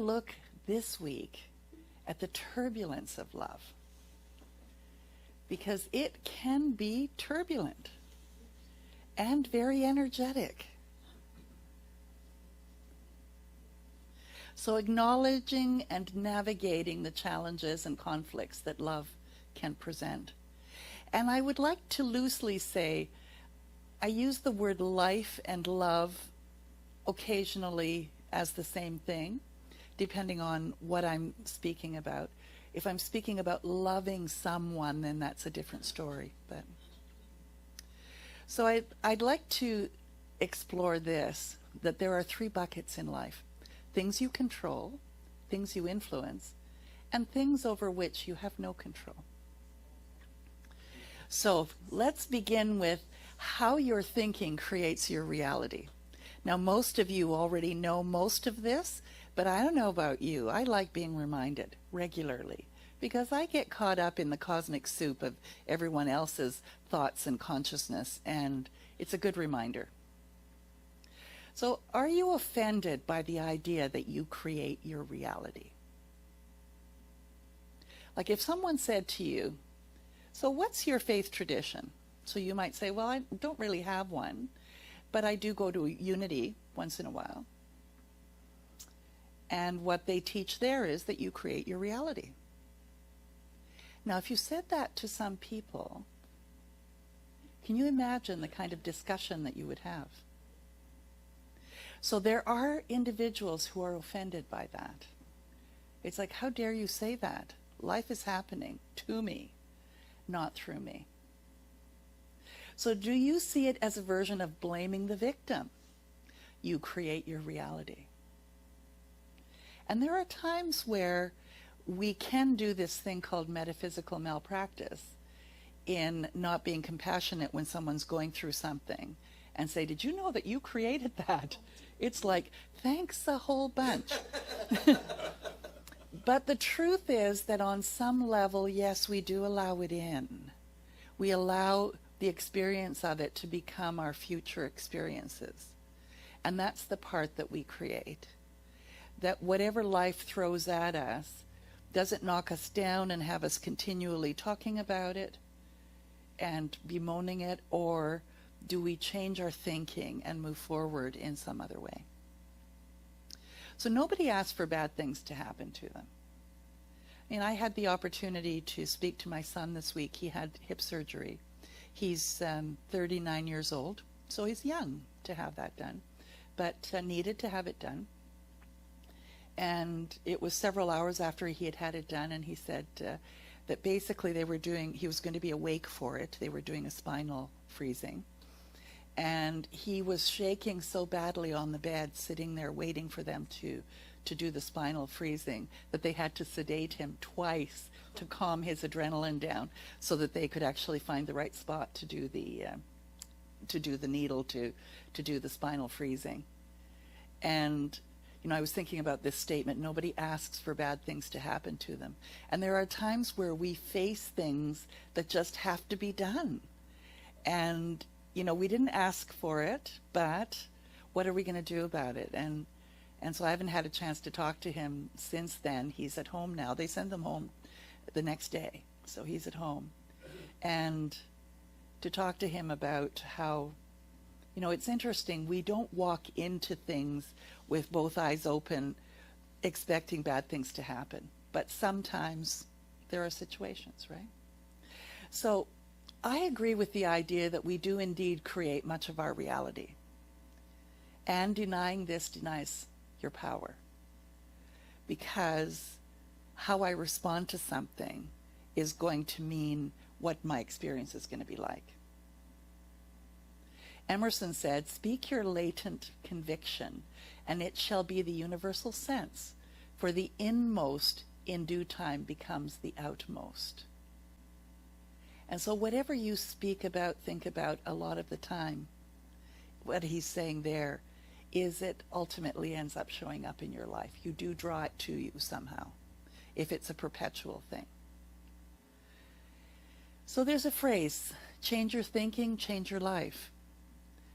look this week at the turbulence of love, because it can be turbulent and very energetic. So acknowledging and navigating the challenges and conflicts that love can present. And I would like to loosely say, I use the word life and love occasionally as the same thing, depending on what I'm speaking about. If I'm speaking about loving someone, then that's a different story. But so I'd like to explore this, that there are 3 buckets in life: things you control, things you influence, and things over which you have no control. So let's begin with how your thinking creates your reality. Now, most of you already know most of this, but I don't know about you. I like being reminded regularly because I get caught up in the cosmic soup of everyone else's thoughts and consciousness, and it's a good reminder. So, are you offended by the idea that you create your reality? Like if someone said to you, "So what's your faith tradition?" So you might say, "Well, I don't really have one, but I do go to Unity once in a while. And what they teach there is that you create your reality." Now, if you said that to some people, can you imagine the kind of discussion that you would have? So there are individuals who are offended by that. It's like, how dare you say that? Life is happening to me, not through me. So do you see it as a version of blaming the victim? You create your reality. And there are times where we can do this thing called metaphysical malpractice in not being compassionate when someone's going through something and say, "Did you know that you created that?" It's like, thanks a whole bunch. But the truth is that on some level, yes, we do allow it in. We allow the experience of it to become our future experiences. And that's the part that we create. That whatever life throws at us doesn't knock us down and have us continually talking about it and bemoaning it, or do we change our thinking and move forward in some other way? So nobody asked for bad things to happen to them. I mean, I had the opportunity to speak to my son this week. He had hip surgery. He's 39 years old, so he's young to have that done, but needed to have it done. And it was several hours after he had had it done, and he said that basically he was going to be awake for it. They were doing a spinal freezing. And he was shaking so badly on the bed, sitting there waiting for them to do the spinal freezing, that they had to sedate him twice to calm his adrenaline down so that they could actually find the right spot to do the needle to do the spinal freezing. And I was thinking about this statement: nobody asks for bad things to happen to them. And there are times where we face things that just have to be done. And we didn't ask for it, but what are we going to do about it? And so I haven't had a chance to talk to him since then. He's at home now. They send them home the next day, so he's at home. And to talk to him about how, it's interesting. We don't walk into things with both eyes open, expecting bad things to happen. But sometimes there are situations, right? So I agree with the idea that we do indeed create much of our reality. And denying this denies your power. Because how I respond to something is going to mean what my experience is going to be like. Emerson said, "Speak your latent conviction, and it shall be the universal sense, for the inmost in due time becomes the outmost." And so whatever you speak about, think about a lot of the time, what he's saying there is it ultimately ends up showing up in your life. You do draw it to you somehow, if it's a perpetual thing. So there's a phrase, change your thinking, change your life.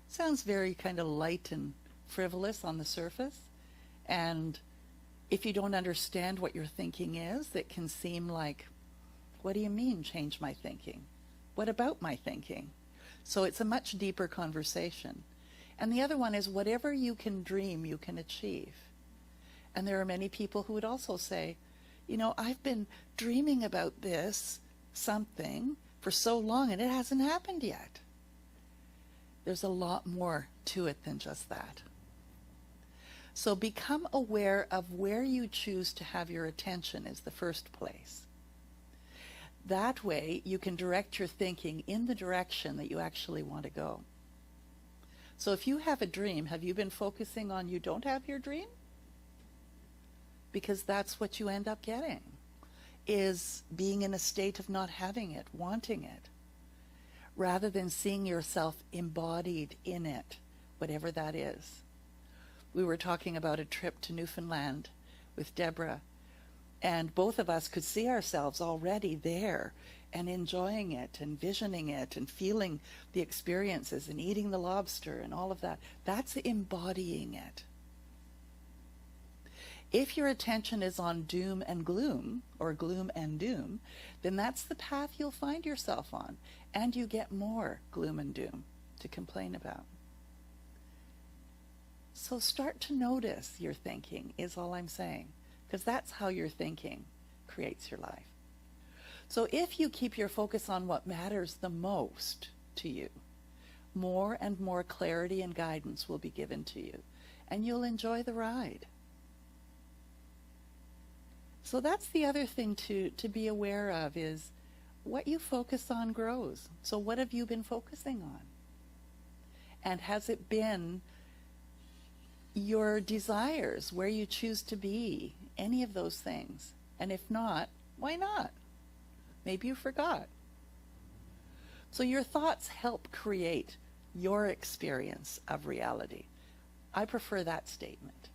Sounds very kind of light and frivolous on the surface. And If you don't understand what your thinking is, it can seem like, what do you mean, change my thinking? What about my thinking? So it's a much deeper conversation. And the other one is, whatever you can dream, you can achieve. And there are many people who would also say, I've been dreaming about this something for so long and it hasn't happened yet. There's a lot more to it than just that. So become aware of where you choose to have your attention is the first place. That way you can direct your thinking in the direction that you actually want to go. So if you have a dream, have you been focusing on you don't have your dream? Because that's what you end up getting, is being in a state of not having it, wanting it, rather than seeing yourself embodied in it, whatever that is. We were talking about a trip to Newfoundland with Deborah, and both of us could see ourselves already there and enjoying it and visioning it and feeling the experiences and eating the lobster and all of that. That's embodying it. If your attention is on doom and gloom, or gloom and doom, then that's the path you'll find yourself on, and you get more gloom and doom to complain about. So start to notice your thinking, is all I'm saying, because that's how your thinking creates your life. So if you keep your focus on what matters the most to you, more and more clarity and guidance will be given to you, and you'll enjoy the ride. So that's the other thing to be aware of, is what you focus on grows. So what have you been focusing on? And has it been your desires, where you choose to be, any of those things? And if not, why not? Maybe you forgot. So your thoughts help create your experience of reality. I prefer that statement.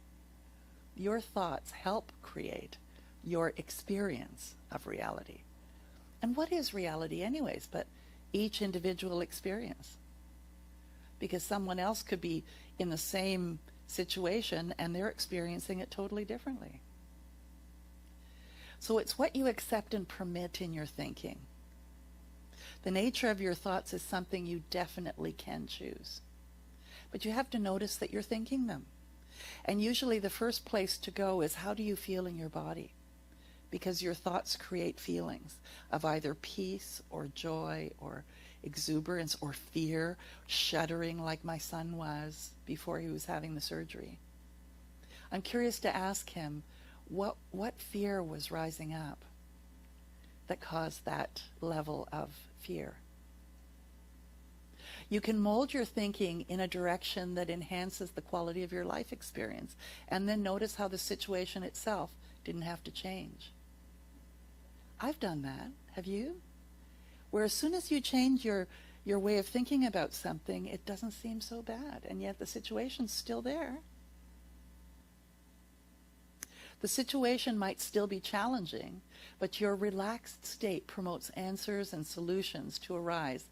Your thoughts help create your experience of reality. And what is reality anyways but each individual experience? Because someone else could be in the same situation and they're experiencing it totally differently. So it's what you accept and permit in your thinking. The nature of your thoughts is something you definitely can choose. But you have to notice that you're thinking them. And usually the first place to go is, how do you feel in your body? Because your thoughts create feelings of either peace or joy or exuberance or fear, shuddering like my son was before he was having the surgery. I'm curious to ask him, what fear was rising up that caused that level of fear? You can mold your thinking in a direction that enhances the quality of your life experience, and then notice how the situation itself didn't have to change. I've done that. Have you? Where as soon as you change your way of thinking about something, it doesn't seem so bad, and yet the situation's still there. The situation might still be challenging, but your relaxed state promotes answers and solutions to arise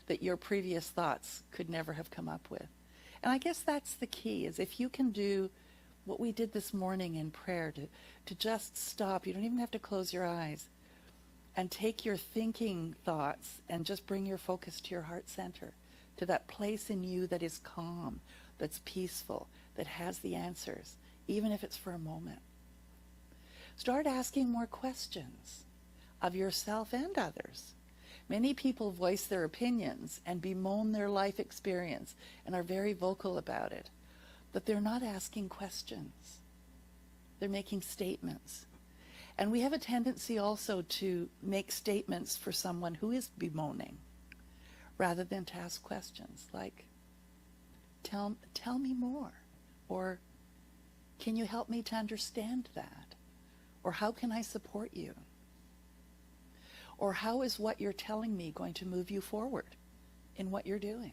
that your previous thoughts could never have come up with. And I guess that's the key, is if you can do what we did this morning in prayer, to just stop. You don't even have to close your eyes. And take your thinking thoughts and just bring your focus to your heart center, to that place in you that is calm, that's peaceful, that has the answers, even if it's for a moment. Start asking more questions of yourself and others. Many people voice their opinions and bemoan their life experience and are very vocal about it, but they're not asking questions. They're making statements. And we have a tendency also to make statements for someone who is bemoaning, rather than to ask questions like, tell me more, or can you help me to understand that? Or how can I support you? Or how is what you're telling me going to move you forward in what you're doing?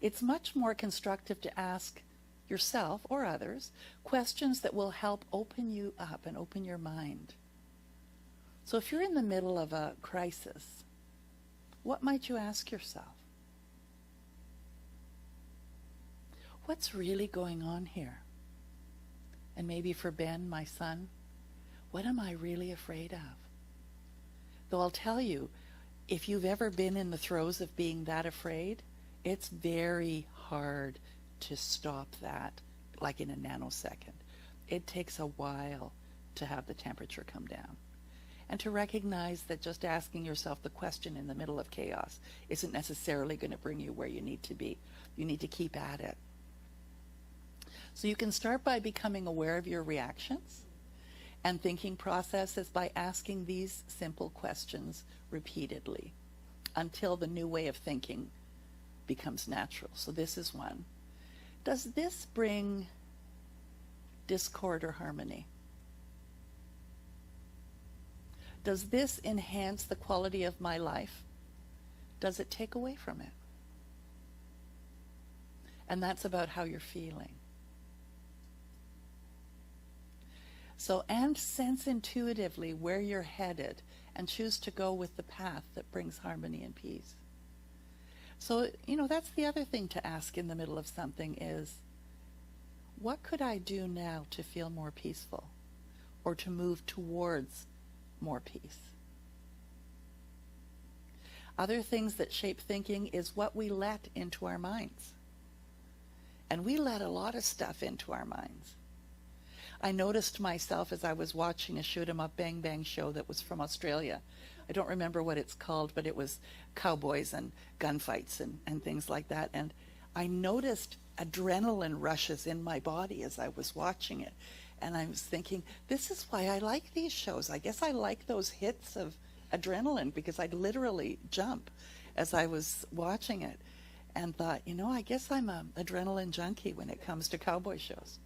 It's much more constructive to ask yourself or others questions that will help open you up and open your mind. So if you're in the middle of a crisis, what might you ask yourself? What's really going on here? And maybe for Ben, my son, what am I really afraid of? Though I'll tell you, if you've ever been in the throes of being that afraid, it's very hard to stop that, like in a nanosecond. It takes a while to have the temperature come down. And to recognize that just asking yourself the question in the middle of chaos isn't necessarily going to bring you where you need to be. You need to keep at it. So you can start by becoming aware of your reactions and thinking processes by asking these simple questions repeatedly until the new way of thinking becomes natural. So this is one. Does this bring discord or harmony? Does this enhance the quality of my life? Does it take away from it? And that's about how you're feeling. So, and sense intuitively where you're headed and choose to go with the path that brings harmony and peace. So, that's the other thing to ask in the middle of something is, what could I do now to feel more peaceful or to move towards more peace? Other things that shape thinking is what we let into our minds. And we let a lot of stuff into our minds. I noticed myself as I was watching a Shoot 'em Up Bang Bang show that was from Australia. I don't remember what it's called, but it was cowboys and gunfights and things like that. And I noticed adrenaline rushes in my body as I was watching it. And I was thinking, this is why I like these shows. I guess I like those hits of adrenaline because I'd literally jump as I was watching it and thought, I guess I'm an adrenaline junkie when it comes to cowboy shows.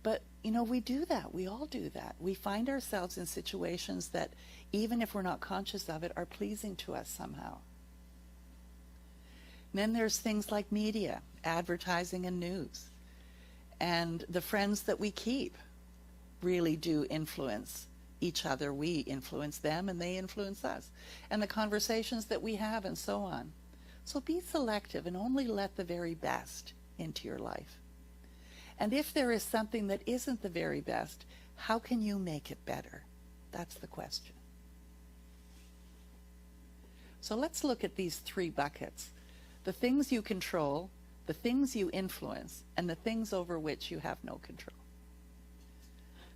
But, we do that. We all do that. We find ourselves in situations that, even if we're not conscious of it, are pleasing to us somehow. And then there's things like media, advertising and news. And the friends that we keep really do influence each other. We influence them and they influence us. And the conversations that we have and so on. So be selective and only let the very best into your life. And if there is something that isn't the very best, how can you make it better? That's the question. So let's look at these three buckets. The things you control, the things you influence, and the things over which you have no control.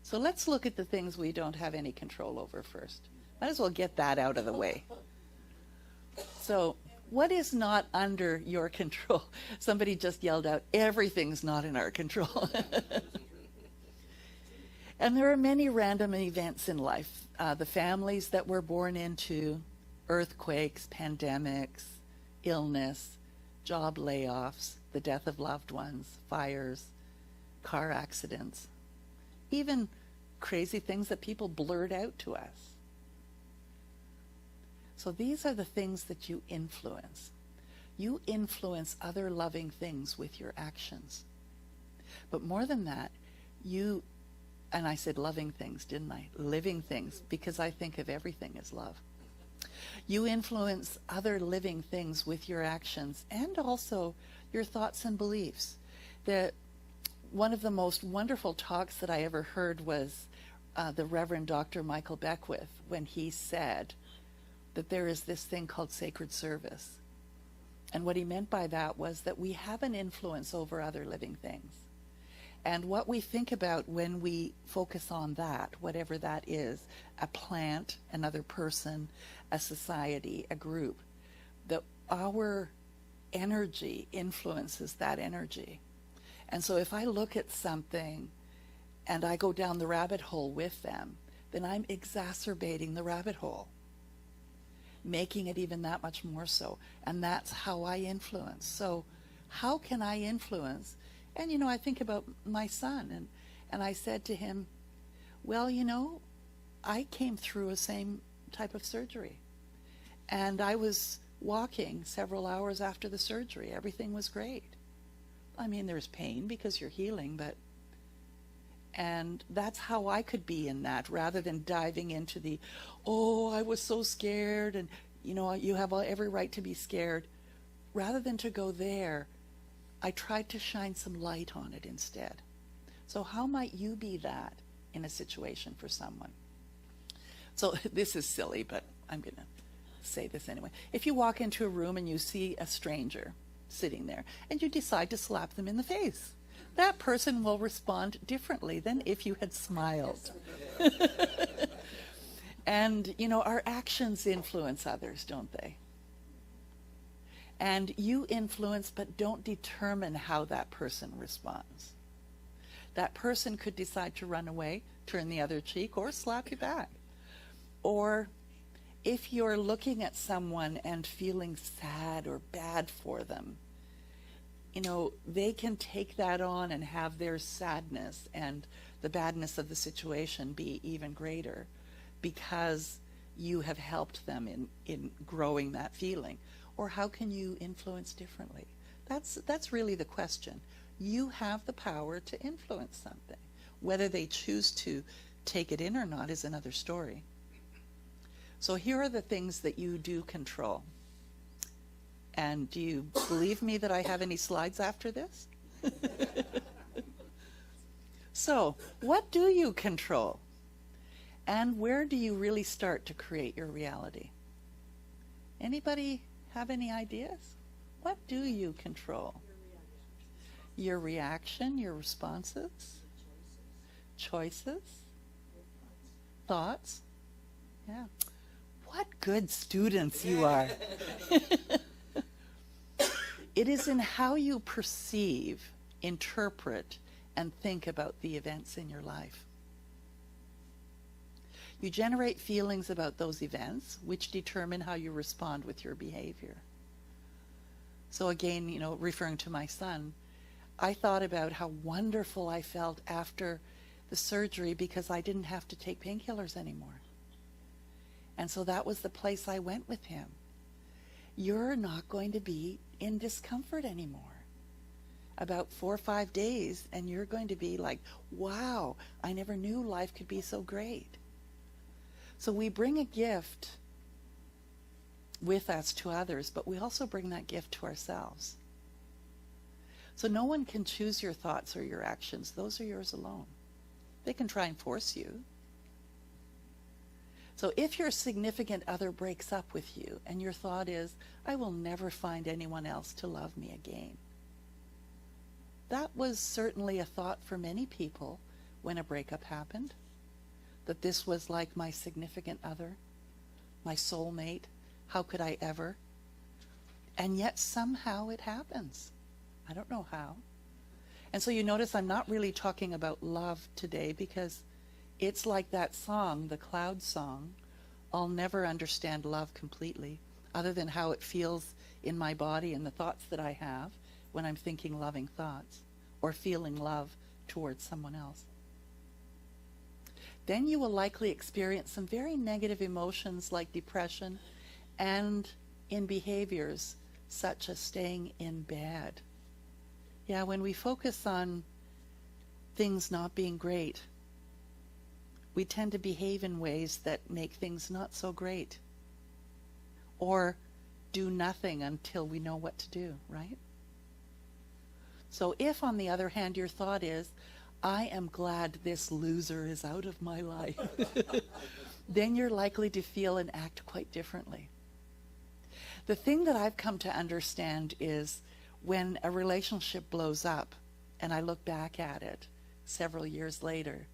So let's look at the things we don't have any control over first. Might as well get that out of the way. So what is not under your control? Somebody just yelled out, everything's not in our control. And there are many random events in life. The families that we're born into, earthquakes, pandemics, illness, job layoffs, the death of loved ones, fires, car accidents, even crazy things that people blurt out to us. So these are the things that you influence. You influence other loving things with your actions. But more than that, and I said loving things, didn't I? Living things, because I think of everything as love. You influence other living things with your actions and also your thoughts and beliefs. One of the most wonderful talks that I ever heard was the Reverend Dr. Michael Beckwith, when he said that there is this thing called sacred service. And what he meant by that was that we have an influence over other living things. And what we think about when we focus on that, whatever that is, a plant, another person, a society, a group, that our energy influences that energy. And so if I look at something and I go down the rabbit hole with them, then I'm exacerbating the rabbit hole, making it even that much more so. And that's how I influence. So how can I influence? And, I think about my son, and I said to him, well, I came through a same type of surgery. And I was walking several hours after the surgery. Everything was great. I mean, there's pain because you're healing, and that's how I could be in that, rather than diving into I was so scared, and, you have every right to be scared. Rather than to go there, I tried to shine some light on it instead. So how might you be that in a situation for someone? So this is silly, but I'm going to say this anyway. If you walk into a room and you see a stranger sitting there and you decide to slap them in the face, that person will respond differently than if you had smiled. And, you know, our actions influence others, don't they? And you influence but don't determine how that person responds. That person could decide to run away, turn the other cheek, or slap you back. Or if you're looking at someone and feeling sad or bad for them, you know, they can take that on and have their sadness and the badness of the situation be even greater because you have helped them in growing that feeling. Or how can you influence differently? That's really the question. You have the power to influence something. Whether they choose to take it in or not is another story. So here are the things that you do control. And do you believe me that I have any slides after this? So, what do you control? And where do you really start to create your reality? Anybody have any ideas? What do you control? Your reaction, your responses, choices, thoughts. Yeah. What good students you are. It is in how you perceive, interpret, and think about the events in your life. You generate feelings about those events, which determine how you respond with your behavior. So again, you know, referring to my son, I thought about how wonderful I felt after the surgery because I didn't have to take painkillers anymore. And so that was the place I went with him. You're not going to be in discomfort anymore. About 4 or 5 days, and you're going to be like, wow, I never knew life could be so great. So we bring a gift with us to others, but we also bring that gift to ourselves. So no one can choose your thoughts or your actions. Those are yours alone. They can try and force you. So if your significant other breaks up with you and your thought is, I will never find anyone else to love me again. That was certainly a thought for many people when a breakup happened. That this was like my significant other, my soulmate. How could I ever? And yet somehow it happens. I don't know how. And so you notice I'm not really talking about love today because it's like that song, the Cloud song. I'll never understand love completely, other than how it feels in my body and the thoughts that I have when I'm thinking loving thoughts or feeling love towards someone else. Then you will likely experience some very negative emotions like depression and in behaviors such as staying in bed. Yeah, when we focus on things not being great, we tend to behave in ways that make things not so great. Or do nothing until we know what to do, right? So if, on the other hand, your thought is, I am glad this loser is out of my life, then you're likely to feel and act quite differently. The thing that I've come to understand is when a relationship blows up, and I look back at it several years later,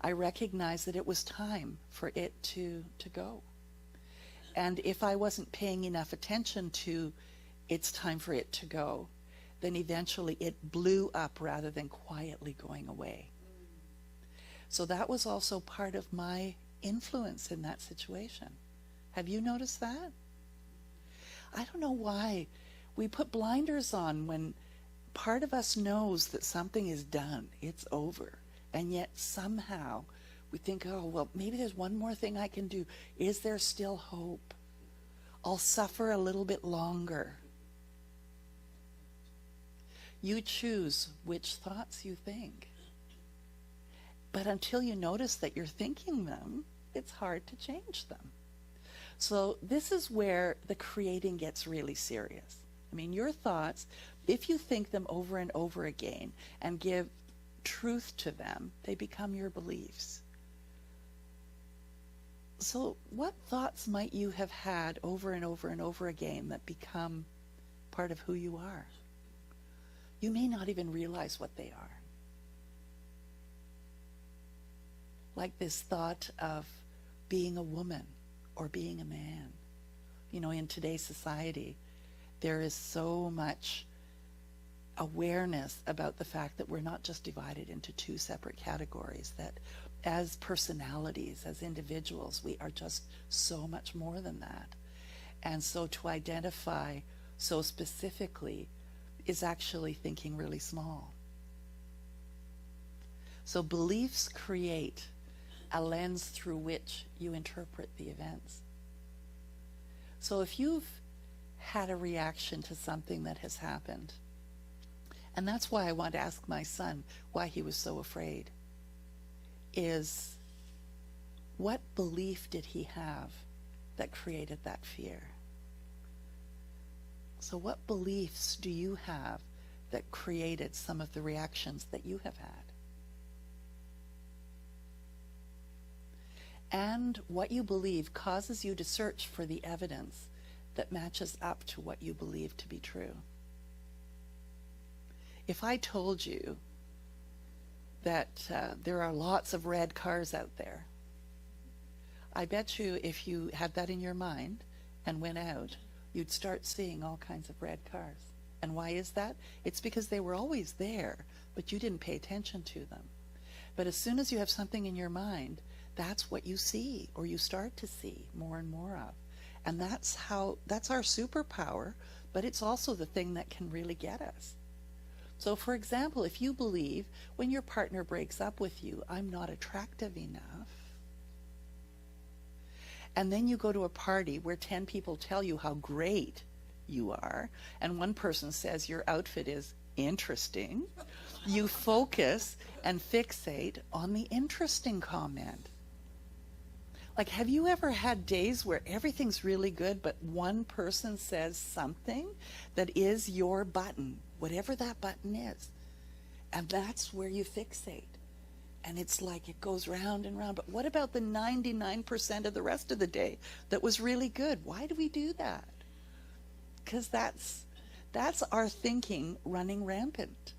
I recognize that it was time for it to go. And if I wasn't paying enough attention to it's time for it to go, then eventually it blew up rather than quietly going away. So that was also part of my influence in that situation. Have you noticed that? I don't know why we put blinders on when part of us knows that something is done, it's over, and yet somehow we think, oh, well, maybe there's one more thing I can do. Is there still hope? I'll suffer a little bit longer. You choose which thoughts you think. But until you notice that you're thinking them, it's hard to change them. So this is where the creating gets really serious. I mean, your thoughts, if you think them over and over again and give truth to them. They become your beliefs. So what thoughts might you have had over and over and over again that become part of who you are? You may not even realize what they are. Like this thought of being a woman or being a man. You know, in today's society, there is so much awareness about the fact that we're not just divided into two separate categories, that as personalities, as individuals, we are just so much more than that. And so to identify so specifically is actually thinking really small. So beliefs create a lens through which you interpret the events. So if you've had a reaction to something that has happened, and that's why I want to ask my son why he was so afraid, is what belief did he have that created that fear? So what beliefs do you have that created some of the reactions that you have had? And what you believe causes you to search for the evidence that matches up to what you believe to be true. If I told you that there are lots of red cars out there, I bet you if you had that in your mind and went out, you'd start seeing all kinds of red cars. And why is that? It's because they were always there, but you didn't pay attention to them. But as soon as you have something in your mind, that's what you see, or you start to see more and more of. And that's our superpower, but it's also the thing that can really get us. So for example, if you believe when your partner breaks up with you, I'm not attractive enough, and then you go to a party where 10 people tell you how great you are, and one person says your outfit is interesting, you focus and fixate on the interesting comment. Like, have you ever had days where everything's really good, but one person says something that is your button, whatever that button is, and that's where you fixate? And it's like it goes round and round. But what about the 99% of the rest of the day that was really good? Why do we do that? Because that's our thinking running rampant.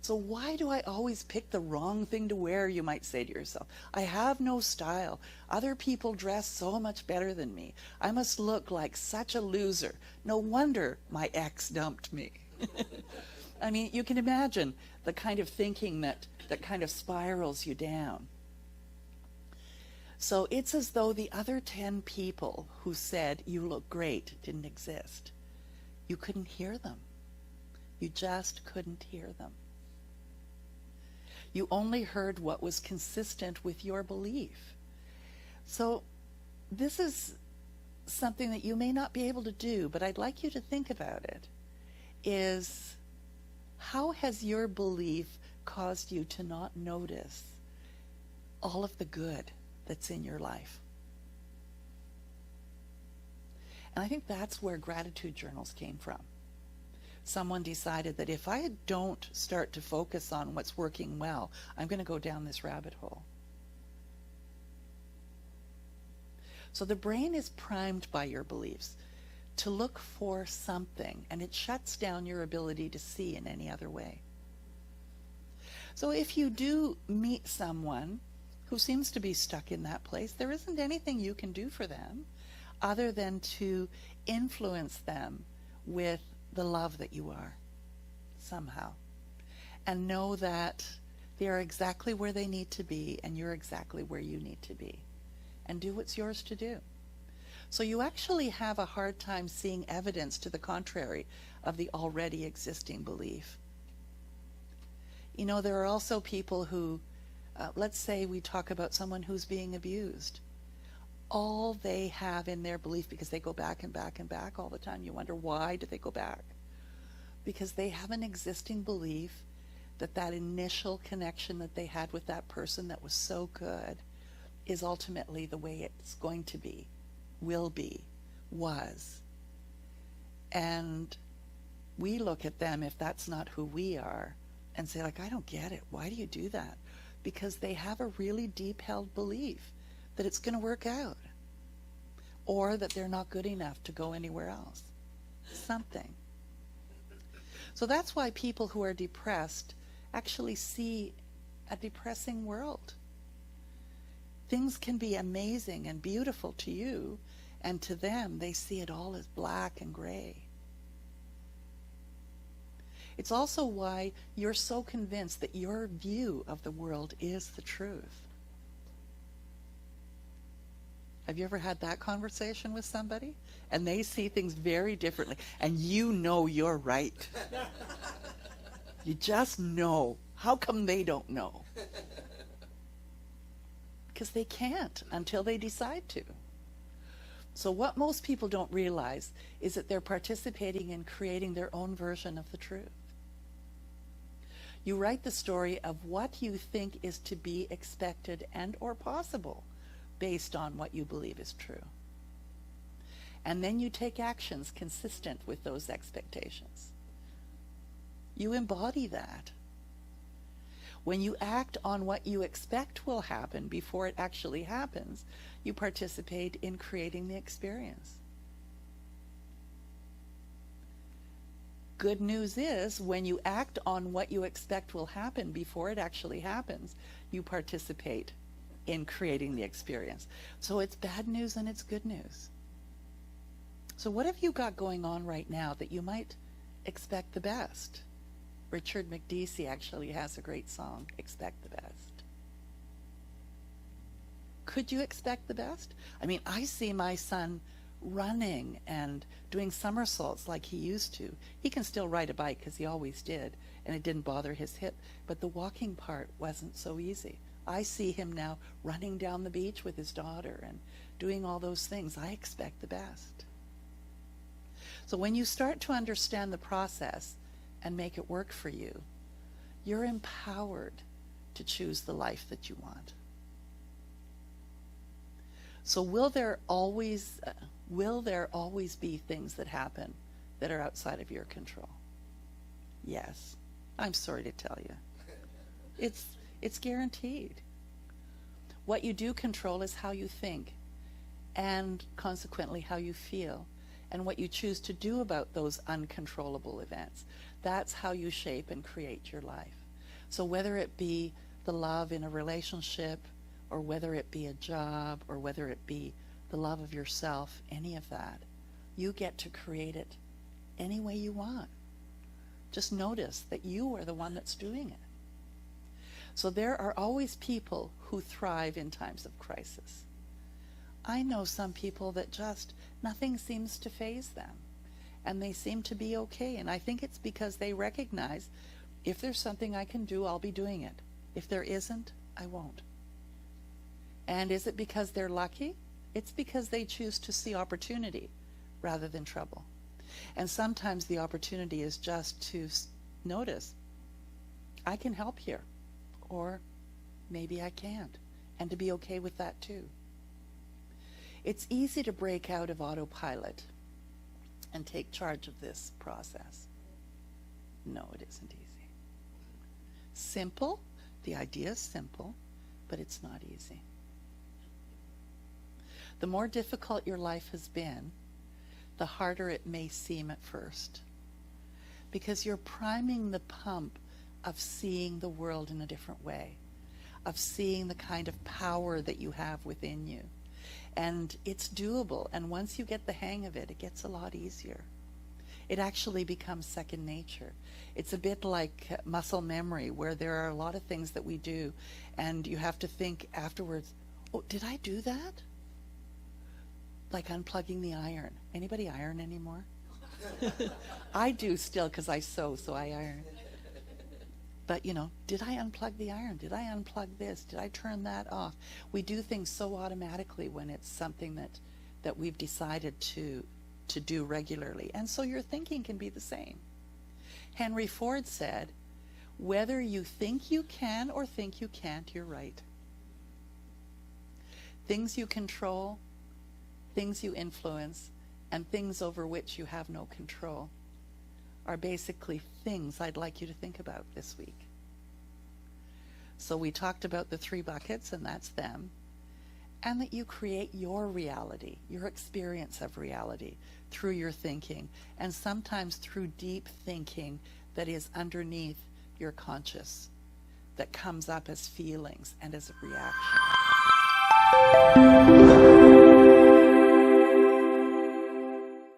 So why do I always pick the wrong thing to wear, you might say to yourself. I have no style. Other people dress so much better than me. I must look like such a loser. No wonder my ex dumped me. I mean, you can imagine the kind of thinking that kind of spirals you down. So it's as though the other 10 people who said you look great didn't exist. You couldn't hear them. You just couldn't hear them. You only heard what was consistent with your belief. So this is something that you may not be able to do, but I'd like you to think about it, is how has your belief caused you to not notice all of the good that's in your life? And I think that's where gratitude journals came from. Someone decided that if I don't start to focus on what's working well, I'm going to go down this rabbit hole. So the brain is primed by your beliefs to look for something, and it shuts down your ability to see in any other way. So if you do meet someone who seems to be stuck in that place, there isn't anything you can do for them other than to influence them with the love that you are somehow, and know that they are exactly where they need to be and you're exactly where you need to be, and do what's yours to do. So you actually have a hard time seeing evidence to the contrary of the already existing belief. You know, there are also people who, let's say we talk about someone who's being abused. All they have in their belief, because they go back and back and back all the time, you wonder, why do they go back? Because they have an existing belief that that initial connection that they had with that person that was so good is ultimately the way it's going to be, will be, was. And we look at them, if that's not who we are, and say, like, I don't get it. Why do you do that? Because they have a really deep-held belief that it's going to work out, or that they're not good enough to go anywhere else. Something. So that's why people who are depressed actually see a depressing world. Things can be amazing and beautiful to you, and to them, they see it all as black and gray. It's also why you're so convinced that your view of the world is the truth. Have you ever had that conversation with somebody? And they see things very differently, and you know you're right. You just know. How come they don't know? Because they can't until they decide to. So what most people don't realize is that they're participating in creating their own version of the truth. You write the story of what you think is to be expected and or possible based on what you believe is true. And then you take actions consistent with those expectations. You embody that. When you act on what you expect will happen before it actually happens, you participate in creating the experience. Good news is, when you act on what you expect will happen before it actually happens, you participate in creating the experience. So it's bad news and it's good news. So what have you got going on right now that you might expect the best? Richard McDeesey actually has a great song, Expect the Best. Could you expect the best? I mean, I see my son running and doing somersaults like he used to. He can still ride a bike because he always did, and it didn't bother his hip, but the walking part wasn't so easy. I see him now running down the beach with his daughter and doing all those things. I expect the best. So when you start to understand the process and make it work for you, you're empowered to choose the life that you want. So will there always be things that happen that are outside of your control? Yes. I'm sorry to tell you. It's guaranteed. What you do control is how you think, and consequently how you feel, and what you choose to do about those uncontrollable events. That's how you shape and create your life. So whether it be the love in a relationship, or whether it be a job, or whether it be the love of yourself, any of that, you get to create it any way you want. Just notice that you are the one that's doing it. So there are always people who thrive in times of crisis. I know some people that just nothing seems to faze them, and they seem to be okay. And I think it's because they recognize, if there's something I can do, I'll be doing it. If there isn't, I won't. And is it because they're lucky? It's because they choose to see opportunity rather than trouble. And sometimes the opportunity is just to notice, I can help here, or maybe I can't, and to be okay with that too. It's easy to break out of autopilot and take charge of this process. No, it isn't easy. Simple, the idea is simple, but it's not easy. The more difficult your life has been, the harder it may seem at first, because you're priming the pump of seeing the world in a different way, of seeing the kind of power that you have within you. And it's doable, and once you get the hang of it, it gets a lot easier. It actually becomes second nature. It's a bit like muscle memory, where there are a lot of things that we do, and you have to think afterwards, oh, did I do that? Like unplugging the iron. Anybody iron anymore? I do still, because I sew, so I iron. But, did I unplug the iron? Did I unplug this? Did I turn that off? We do things so automatically when it's something that we've decided to do regularly. And so your thinking can be the same. Henry Ford said, whether you think you can or think you can't, you're right. Things you control, things you influence, and things over which you have no control are basically things I'd like you to think about this week. So we talked about the 3 buckets, and that's them. And that you create your reality, your experience of reality through your thinking, and sometimes through deep thinking that is underneath your conscious, that comes up as feelings and as a reaction.